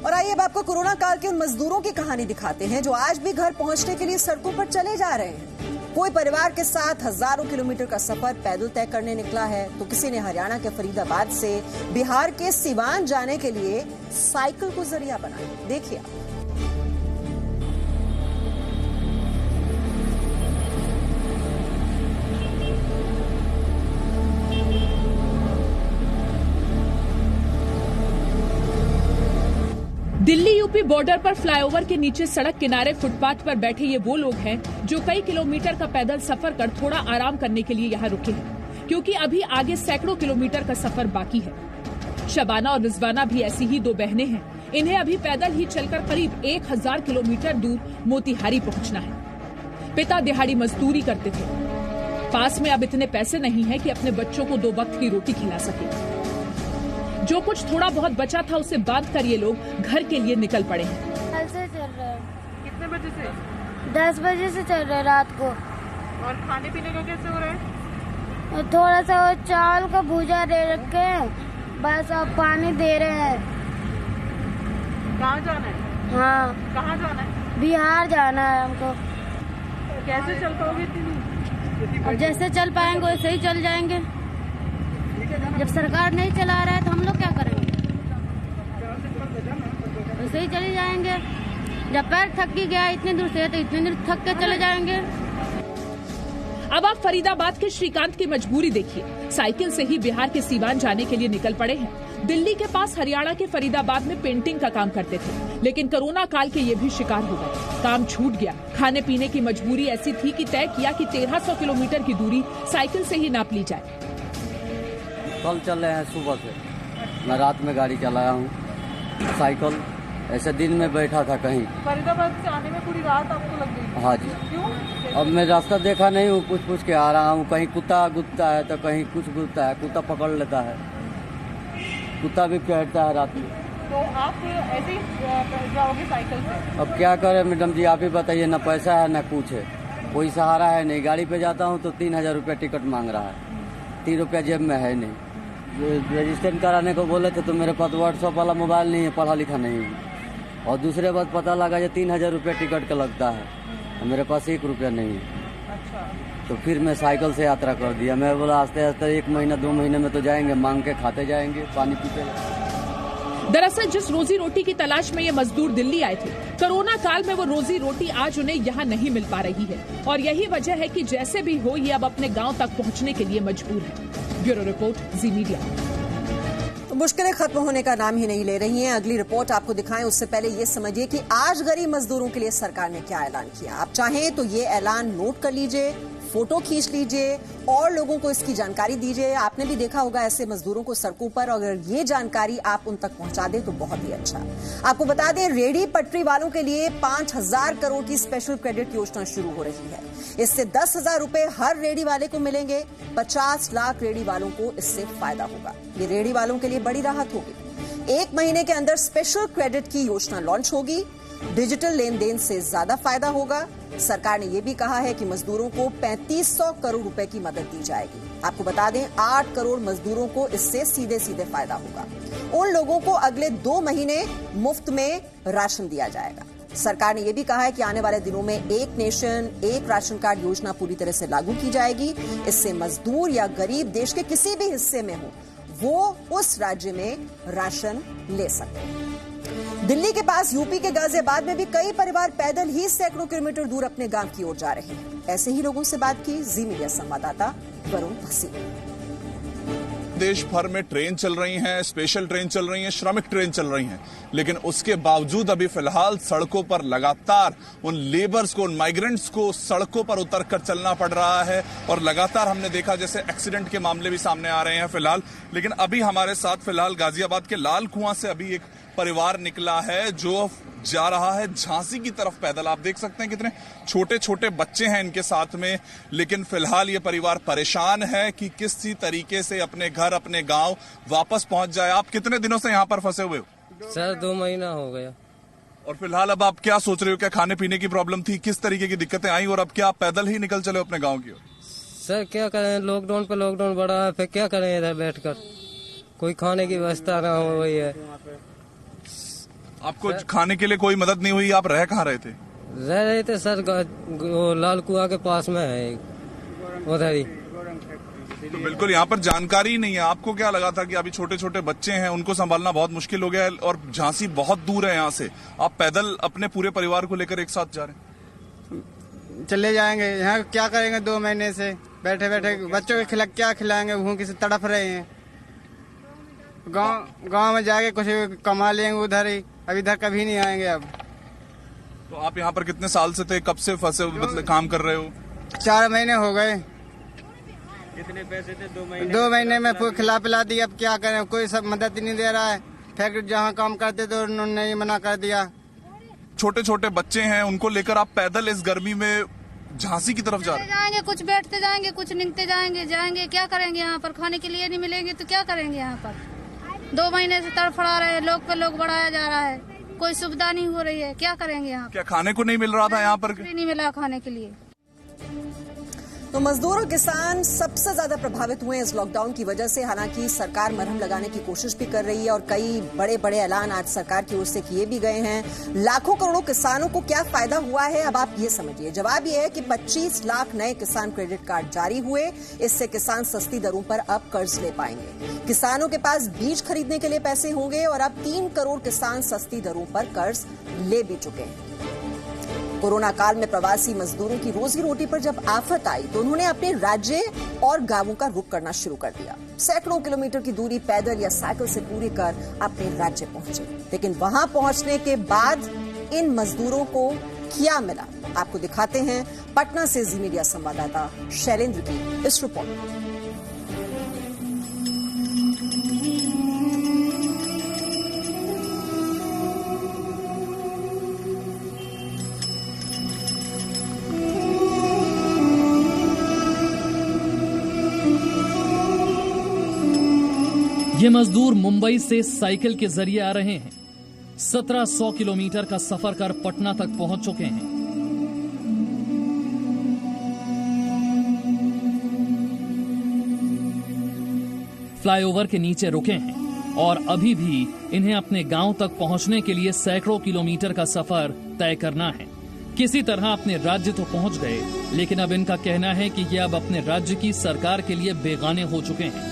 और आइए अब आपको कोरोना काल के उन मजदूरों की कहानी दिखाते हैं जो आज भी घर पहुंचने के लिए सड़कों पर चले जा रहे हैं। कोई परिवार के साथ हजारों किलोमीटर का सफर पैदल तय करने निकला है, तो किसी ने हरियाणा के फरीदाबाद से बिहार के सिवान जाने के लिए साइकिल को जरिया बनाया। देखिए आप। दिल्ली यूपी बॉर्डर पर फ्लाईओवर के नीचे सड़क किनारे फुटपाथ पर बैठे ये वो लोग हैं जो कई किलोमीटर का पैदल सफर कर थोड़ा आराम करने के लिए यहाँ रुके हैं, क्योंकि अभी आगे सैकड़ों किलोमीटर का सफर बाकी है। शबाना और रिजवाना भी ऐसी ही दो बहनें हैं। इन्हें अभी पैदल ही चलकर करीब 1000 किलोमीटर दूर मोतिहारी पहुंचना है। पिता दिहाड़ी मजदूरी करते थे। पास में अब इतने पैसे नहीं है कि अपने बच्चों को 2 वक्त की रोटी खिला सके। जो कुछ थोड़ा बहुत बचा था उसे बांध कर ये लोग घर के लिए निकल पड़े हैं। कल से चल रहे हैं। कितने बजे से? 10 बजे से चल रहे हैं रात को। और खाने पीने का कैसे हो रहा है? थोड़ा सा चावल का भूजा दे रखे हैं, बस अब पानी दे रहे हैं। कहाँ जाना है? हाँ, कहाँ जाना है? बिहार जाना है हमको। कैसे चल पाओगे इतनी? अब जैसे चल पाएंगे वैसे ही चल जाएंगे। जब सरकार नहीं चला रहा है तो हम लोग क्या करेंगे? वैसे ही चले जाएंगे। जब पैर थक ही गया इतने दूर से तो इतने दूर थक के चले जाएंगे। अब आप फरीदाबाद के श्रीकांत की मजबूरी देखिए। साइकिल से ही बिहार के सीवान जाने के लिए निकल पड़े हैं। दिल्ली के पास हरियाणा के फरीदाबाद में पेंटिंग का काम करते थे, लेकिन कोरोना काल के ये भी शिकार हो गए। काम छूट गया। खाने पीने की मजबूरी ऐसी थी कि तय किया कि 1300 किलोमीटर की दूरी साइकिल से ही नाप ली जाए। कल चल रहे हैं सुबह से। मैं रात में गाड़ी चलाया हूँ, साइकिल ऐसे दिन में बैठा था कहीं। फरीदाबाद से आने में पूरी रात आपको लग गई? हाँ जी। क्यों? अब मैं रास्ता देखा नहीं हूँ, पूछ के आ रहा हूँ। कहीं कुत्ता गुत्ता है तो कहीं कुछ गुत्ता है, कुत्ता पकड़ लेता है, कुत्ता भी कहता है रात में। तो आप ऐसे ही जाओगे साइकिल से? अब क्या करें मैडम जी, आप ही बताइए। न पैसा है न कुछ है, कोई सहारा है नहीं। गाड़ी पे जाता हूँ तो 3000 रुपया टिकट मांग रहा है, 3 रुपया जेब में है नहीं। रजिस्ट्रेशन कराने को बोले थे तो मेरे पास व्हाट्सअप वाला मोबाइल नहीं है, पढ़ा लिखा नहीं है। और दूसरे बात पता लगा ये 3000 रुपया टिकट का लगता है, मेरे पास 1 रुपया नहीं है। अच्छा। तो फिर मैं साइकिल से यात्रा कर दिया। मैं बोला आस्ते आस्ते 1 महीना 2 महीने में तो जाएंगे, मांग के खाते जाएंगे, पानी पीते। दरअसल जिस रोजी रोटी की तलाश में ये मजदूर दिल्ली आए थे, कोरोना काल में वो रोजी रोटी आज उन्हें यहाँ नहीं मिल पा रही है, और यही वजह है कि जैसे भी हो ये अब अपने गांव तक पहुँचने के लिए मजबूर है। ब्यूरो रिपोर्ट, जी मीडिया। तो मुश्किलें खत्म होने का नाम ही नहीं ले रही हैं। अगली रिपोर्ट आपको दिखाएं उससे पहले ये समझिए कि आज गरीब मजदूरों के लिए सरकार ने क्या ऐलान किया। आप चाहें तो ये ऐलान नोट कर लीजिए, फोटो खींच लीजिए और लोगों को इसकी जानकारी दीजिए। आपने भी देखा होगा ऐसे मजदूरों को सड़कों पर, और अगर ये जानकारी आप उन तक पहुंचा दें तो बहुत ही अच्छा। आपको बता दें, रेहड़ी पटरी वालों के लिए 5000 करोड़ की स्पेशल क्रेडिट योजना शुरू हो रही है। इससे 10,000 रुपए हर रेहड़ी वाले को मिलेंगे। 50 लाख रेहड़ी वालों को इससे फायदा होगा। ये रेहड़ी वालों के लिए बड़ी राहत होगी। 1 महीने के अंदर स्पेशल क्रेडिट की योजना लॉन्च होगी। डिजिटल लेन देन से ज्यादा फायदा होगा। सरकार ने यह भी कहा है कि मजदूरों को 3500 करोड़ रुपए की मदद दी जाएगी। आपको बता दें, 8 करोड़ मजदूरों को इससे सीधे सीधे फायदा होगा। उन लोगों को अगले 2 महीने मुफ्त में राशन दिया जाएगा। सरकार ने यह भी कहा है कि आने वाले दिनों में एक नेशन एक राशन कार्ड योजना पूरी तरह से लागू की जाएगी। इससे मजदूर या गरीब देश के किसी भी हिस्से में हो, वो उस राज्य में राशन ले सकते हैं। दिल्ली के पास यूपी के गाजियाबाद में भी कई परिवार पैदल ही सैकड़ों किलोमीटर दूर अपने गांव की ओर जा रहे हैं। ऐसे ही लोगों से बात की जी मीडिया संवाददाता वरुण भसीन। देश भर में ट्रेन चल रही हैं, स्पेशल ट्रेन चल रही हैं, श्रमिक ट्रेन चल रही हैं, लेकिन उसके बावजूद अभी फिलहाल सड़कों पर लगातार उन लेबर्स को, उन माइग्रेंट्स को सड़कों पर उतरकर चलना पड़ रहा है। और लगातार हमने देखा जैसे एक्सीडेंट के मामले भी सामने आ रहे हैं फिलहाल। लेकिन अभी हमारे साथ फिलहाल गाजियाबाद के लाल कुआं से अभी एक परिवार निकला है जो जा रहा है झांसी की तरफ पैदल। आप देख सकते हैं कितने छोटे छोटे बच्चे हैं इनके साथ में, लेकिन फिलहाल ये परिवार परेशान है कि किसी तरीके से अपने घर, अपने गांव वापस पहुंच जाए। आप कितने दिनों से यहाँ पर फंसे हुए हो? सर 2 महीना हो गया। और फिलहाल अब आप क्या सोच रहे हो? क्या खाने पीने की प्रॉब्लम थी? किस तरीके की दिक्कतें आई और अब क्या आप पैदल ही निकल चले अपने गाँव की ओर? सर क्या करें, लॉकडाउन पे लॉकडाउन बढ़ा है, फिर क्या करें इधर बैठकर, कोई खाने की व्यवस्था ना हो वही है। आपको खाने के लिए कोई मदद नहीं हुई? आप रह कहाँ रहे थे? रह रहे थे सर लाल कुआं के पास में है उधर ही। तो बिल्कुल यहाँ पर जानकारी ही नहीं है। आपको क्या लगा था कि अभी छोटे छोटे बच्चे हैं, उनको संभालना बहुत मुश्किल हो गया है और झांसी बहुत दूर है यहाँ से, आप पैदल अपने पूरे परिवार को लेकर एक साथ जा रहे हैं? चले जाएंगे, यहाँ क्या करेंगे? 2 महीने से बैठे बैठे बच्चों को क्या खिलाएंगे? भूख से तड़प रहे हैं। गांव में जाके कुछ कमा लेंगे उधर ही, अब इधर कभी नहीं आएंगे अब। तो आप यहाँ पर कितने साल से थे? कब से फंसे मतलब काम कर रहे हो? 4 महीने हो गए। कितने पैसे थे? 2 महीने में पूरा खिला पिला दिया। अब क्या करें, कोई सब मदद नहीं दे रहा है। फैक्ट्री जहाँ काम करते तो उन्होंने ही मना कर दिया। छोटे छोटे बच्चे हैं, उनको लेकर आप पैदल इस गर्मी में झांसी की तरफ जा रहे हैं? जाएंगे, कुछ बैठते जाएंगे, कुछ निकलते जाएंगे। क्या करेंगे? यहाँ पर खाने के लिए नहीं मिलेंगे तो क्या करेंगे? यहाँ पर 2 महीने से तड़फड़ा रहे हैं, लोग पे लोग बढ़ाया जा रहा है, कोई सुविधा नहीं हो रही है। क्या करेंगे? यहाँ क्या खाने को नहीं मिल रहा था यहाँ पर? नहीं मिला खाने के लिए। तो मजदूर और किसान सबसे ज्यादा प्रभावित हुए इस लॉकडाउन की वजह से। हालांकि सरकार मरहम लगाने की कोशिश भी कर रही है और कई बड़े बड़े ऐलान आज सरकार की ओर से किए भी गए हैं। लाखों करोड़ों किसानों को क्या फायदा हुआ है, अब आप ये समझिए। जवाब ये है कि 25 लाख नए किसान क्रेडिट कार्ड जारी हुए। इससे किसान सस्ती दरों पर अब कर्ज ले पाएंगे। किसानों के पास बीज खरीदने के लिए पैसे होंगे और अब 3 करोड़ किसान सस्ती दरों पर कर्ज ले भी चुके हैं। कोरोना काल में प्रवासी मजदूरों की रोजी रोटी पर जब आफत आई तो उन्होंने अपने राज्य और गांवों का रुख करना शुरू कर दिया। सैकड़ों किलोमीटर की दूरी पैदल या साइकिल से पूरी कर अपने राज्य पहुंचे। लेकिन वहां पहुंचने के बाद इन मजदूरों को क्या मिला, आपको दिखाते हैं पटना से जी मीडिया संवाददाता शैलेंद्र की इस रिपोर्ट। ये मजदूर मुंबई से साइकिल के जरिए आ रहे हैं। 1700 किलोमीटर का सफर कर पटना तक पहुंच चुके हैं। फ्लाईओवर के नीचे रुके हैं और अभी भी इन्हें अपने गांव तक पहुंचने के लिए सैकड़ों किलोमीटर का सफर तय करना है। किसी तरह अपने राज्य तो पहुंच गए, लेकिन अब इनका कहना है कि ये अब अपने राज्य की सरकार के लिए बेगाने हो चुके हैं।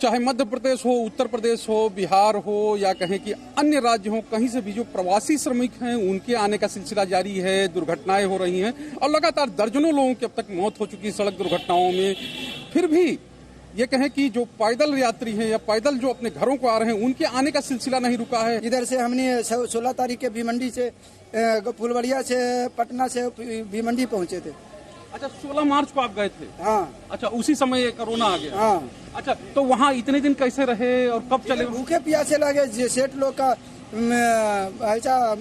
चाहे मध्य प्रदेश हो, उत्तर प्रदेश हो, बिहार हो या कहें कि अन्य राज्य हो, कहीं से भी जो प्रवासी श्रमिक हैं उनके आने का सिलसिला जारी है। दुर्घटनाएं हो रही हैं और लगातार दर्जनों लोगों की अब तक मौत हो चुकी है सड़क दुर्घटनाओं में। फिर भी ये कहें कि जो पैदल यात्री हैं या पैदल जो अपने घरों को आ रहे हैं उनके आने का सिलसिला नहीं रुका है। इधर से हमने 16 तारीख के भिमंडी से फुलवड़िया से पटना से भिमंडी पहुंचे थे। अच्छा, 16 मार्च को आप गए थे? हाँ। अच्छा, उसी समय कोरोना आ गया? हाँ। अच्छा, तो वहाँ इतने दिन कैसे रहे और कब चले? भूखे प्यासे लगे। सेठ लोग का ऐसा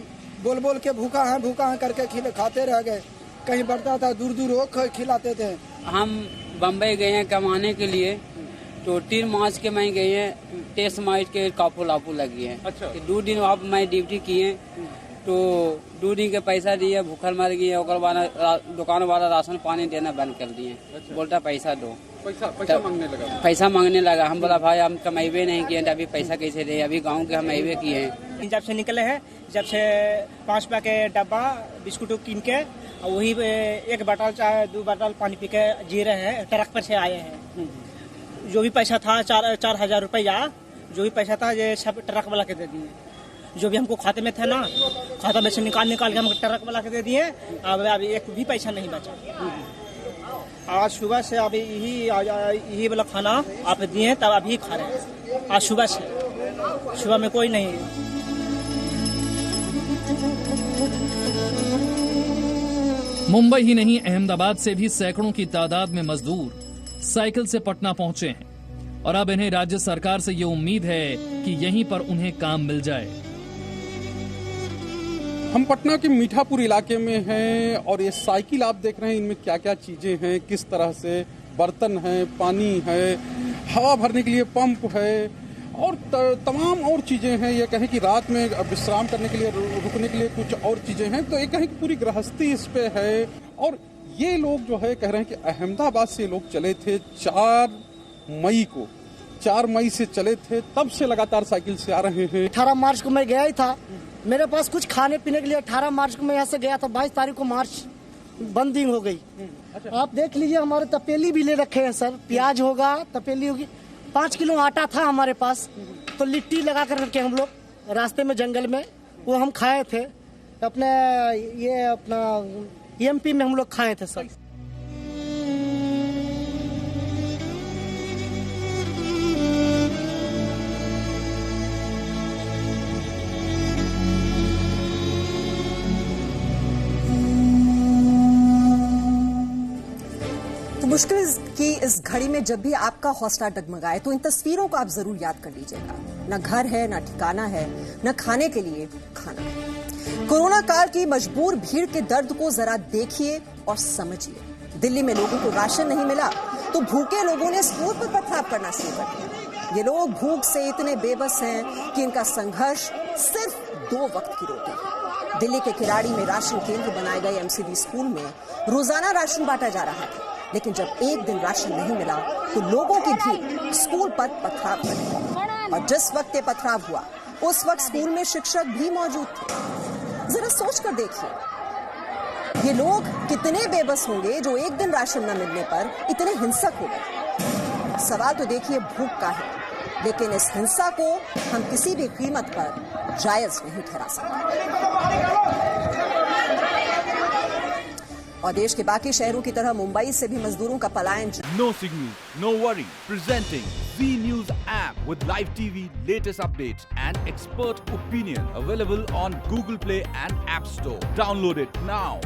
बोल बोल के भूखा है करके खाते रह गए। कहीं बढ़ता था, दूर दूर वो खिलाते थे। हम बम्बई गए हैं कमाने के लिए, तो 3 मार्च के मैं गए हैं। 23 मार्च के कापू लापू लगी है। अच्छा। 2 दिन वहाँ मैं ड्यूटी किए, तो 2 दिन के पैसा दिए, भूखल मर गए। दुकान वाला राशन पानी देना बंद कर दिए। अच्छा। बोलता पैसा दो। पैसा मांगने लगा? पैसा मांगने लगा। हम बोला भाई हम कमाइबे नहीं किए, अभी पैसा कैसे दे? अभी गाँव के हम अबे किए हैं। जब से निकले हैं, जब से 5 रुपया के डब्बा बिस्कुट कीन के वही 1 बोतल चाहे 2 बोतल पानी पी के जी रहे हैं। ट्रक पर से आए हैं। जो भी पैसा था 4,000 रुपया, जो भी पैसा था ये सब ट्रक वाला के दे दिए। जो भी हमको खाते में था ना, खाता में से निकाल के हम ट्रक वाला के दे दिए। अब अभी एक भी पैसा नहीं बचा। आज सुबह से अभी यही वाला खाना आप दिए, तब अभी खा रहे हैं। आज सुबह से, सुबह में कोई नहीं। मुंबई ही नहीं, अहमदाबाद से भी सैकड़ों की तादाद में मजदूर साइकिल से पटना पहुंचे हैं और अब इन्हें राज्य सरकार से ये उम्मीद है कि यहीं पर उन्हें काम मिल जाए। हम पटना के मीठापुर इलाके में हैं और ये साइकिल आप देख रहे हैं, इनमें क्या क्या चीजें हैं, किस तरह से बर्तन है, पानी है, हवा भरने के लिए पंप है और तमाम और चीजें हैं। ये कहें कि रात में विश्राम करने के लिए, रुकने के लिए कुछ और चीजें हैं। तो ये कहें कि पूरी गृहस्थी इस पे है। और ये लोग जो है कह रहे हैं कि अहमदाबाद से लोग चले थे 4 मई को। 4 मई से चले थे, तब से लगातार साइकिल से आ रहे हैं। 18 मार्च को मैं गया ही था, मेरे पास कुछ खाने पीने के लिए 18 मार्च को मैं यहाँ से गया था, 22 तारीख को मार्च बंदिंग हो गई। आप देख लीजिए, हमारे तपेली भी ले रखे हैं सर, प्याज होगा, तपेली होगी, 5 किलो आटा था हमारे पास, तो लिट्टी लगा कर रखे हम लोग रास्ते में जंगल में, वो हम खाए थे अपने, ये अपना एमपी में हम लोग खाए थे सर। तो मुश्किल की इस घड़ी में जब भी आपका हौसला डगमगाए तो इन तस्वीरों को आप जरूर याद कर लीजिएगा। न घर है, न ठिकाना है, न खाने के लिए खाना है। कोरोना काल की मजबूर भीड़ के दर्द को जरा देखिए और समझिए। दिल्ली में लोगों को राशन नहीं मिला तो भूखे लोगों ने स्कूल पर पथराव करना शुरू कर दिया। ये लोग भूख से इतने बेबस हैं कि इनका संघर्ष सिर्फ 2 वक्त की रोटी है। दिल्ली के किराड़ी में राशन केंद्र बनाए गए एमसीडी स्कूल में रोजाना राशन बांटा जा रहा था, लेकिन जब एक दिन राशन नहीं मिला तो लोगों की भीड़ स्कूल पर पथराव कर दी। और जिस वक्त ये पथराव हुआ उस वक्त स्कूल में शिक्षक भी मौजूद थे। जरा सोच कर देखिए, ये लोग कितने बेबस होंगे जो एक दिन राशन न मिलने पर इतने हिंसक हो गए। सवाल तो देखिए भूख का है, लेकिन इस हिंसा को हम किसी भी कीमत पर जायज नहीं ठहरा सकते। और देश के बाकी शहरों की तरह मुंबई से भी मजदूरों का पलायन। No signal, no worry. Presenting Z News app with live TV, latest updates and expert opinion. Available on Google Play and App Store. Download it now.